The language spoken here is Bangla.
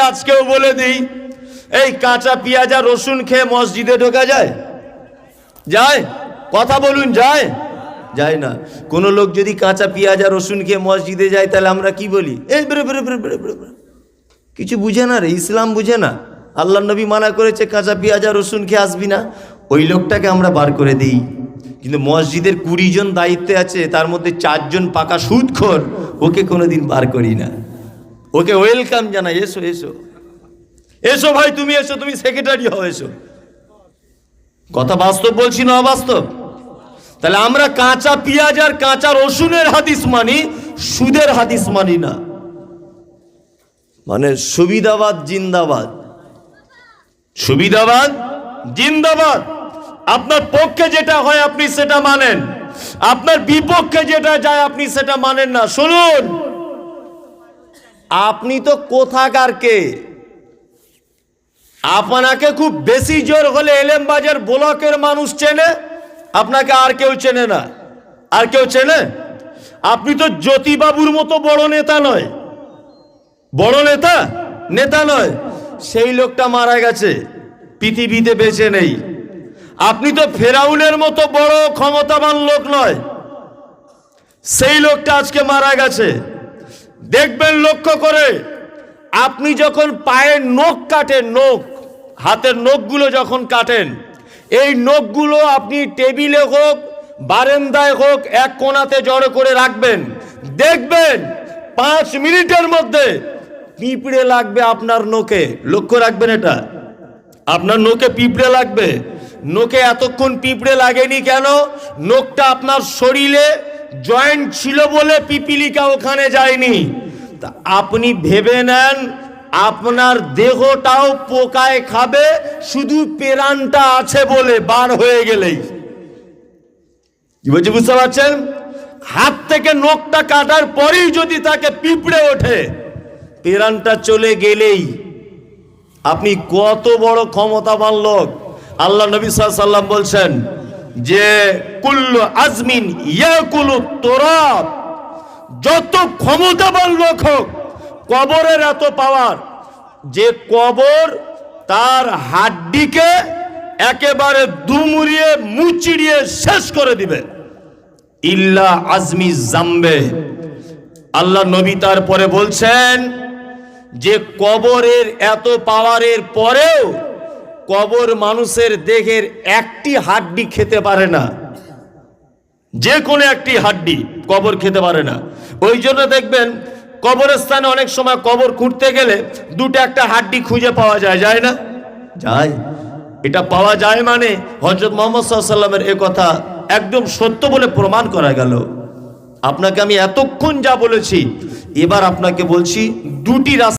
আজকেও বলে দিই, এই কাঁচা পেঁয়াজ আর রসুন খেয়ে মসজিদে ঢোকা যায়? যায়? কথা বলুন, যায়? যায় না। কোন লোক যদি কাঁচা পেঁয়াজ আর রসুন খেয়ে মসজিদে যায়, তাহলে আমরা কি বলি? এই বেরে বেরে বেরে বেরে বেরে, কিছু বুঝে না রে, ইসলাম বুঝে না। আল্লাহ নবী মানা করেছে কাঁচা পেঁয়াজ আর রসুন খেয়ে আসবি না, ওই লোকটাকে আমরা বার করে দিই। কিন্তু মসজিদের 20 জন দায়িত্বে আছে, তার মধ্যে 4 জন পাকা সুদখোর, ওকে কোনোদিন বার করি না। ওকে ওয়েলকাম জানাই, এসো এসো এসো ভাই, তুমি এসো, তুমি সেক্রেটারি হও, এসো। কথা বাস্তব বলছি না অবাস্তব? তাহলে আমরা কাঁচা পেঁয়াজ আর কাঁচা রসুনের হাদিস মানি, সুদের হাদিস মানি না। মানে সুবিধাবাদ জিন্দাবাদ, সুবিধাবাদ জিন্দাবাদ। আপনার পক্ষে যেটা হয় আপনি সেটা মানেন, আপনার বিপক্ষে যেটা যায় আপনি সেটা মানেন না। শুনুন, আপনি তো কোথাকার কে? আপনাকে খুব বেশি জোর হলে এলেমবাজার ব্লকের মানুষ চেনে, আপনাকে আর কেউ চেনে না। আর কেউ চেনে? আপনি তো জ্যোতিবাবুর মতো বড় নেতা নয়, বড় নেতা নয়। সেই লোকটা মারা গেছে, পৃথিবীতে বেঁচে নেই। আপনি তো ফেরাউনের মতো বড় ক্ষমতাবান লোক নয়, সেই লোকটা আজকে মারা গেছে। দেখবেন লক্ষ্য করে, আপনি যখন পায়ের নখ কাটেন, নখ, হাতের নখগুলো যখন কাটেন, এই নখগুলো আপনি টেবিলে হোক বারান্দায় হোক এক কোণাতে জড়ো করে রাখবেন। দেখবেন 5 মিনিটের মধ্যে পিঁপড়ে লাগবে আপনার নখে। লক্ষ্য রাখবেন এটা, আপনার নখে পিঁপড়ে লাগবে। নখে এতক্ষণ পিঁপড়ে লাগেনি কেন? নখটা আপনার শরীরে জয়েন্ট ছিল বলে পিপিলিকা ওখানে যায়নি। তা আপনি ভেবে নেন আপনার দেহটাও পোকায় খাবে, শুধু পেরানটা আছে বলে, বার হয়ে গেলেই। কি বলছি বুঝতে পারছেন? হাত থেকে নখটা কাটার পরেই যদি তাকে পিঁপড়ে ওঠে, পেরানটা চলে গেলেই আপনি কত বড় ক্ষমতাবান লোক। আল্লাহ নবী সাল্লাল্লাহু আলাইহি ওয়াসাল্লাম বলছেন যে কুল্লু আজমিন ইয়াকুলু তুরাব, যত ক্ষমতাবান লোক হোক, কবরের এত পাওয়ার যে কবর তার হাড্ডিকে একেবারে দুমুড়িয়ে মুচিড়িয়ে শেষ করে দিবে। ইল্লা আজমি জামবে। আল্লাহ নবী তারপরে বলছেন যে কবরের এত পাওয়ারের পরেও কবর মানুষের দেহের একটি হাড্ডি খেতে পারে না, যে কোনো একটি হাড্ডি কবর খেতে পারে না। ওই জন্য দেখবেন কবরস্থানে অনেক সময় কবর খুঁড়তে গেলে 2-1 হাড্ডি খুঁজে পাওয়া যায়, যায় না? যায়। এটা পাওয়া যায় মানে হযরত মুহাম্মদ সাল্লাল্লাহু আলাইহি ওয়াসাল্লামের এই কথা একদম সত্য বলে প্রমাণ করা গেল। আপনাকে আমি এতক্ষণ যা বলেছি, এবার আপনাকে বলছি 2টি রাস্তা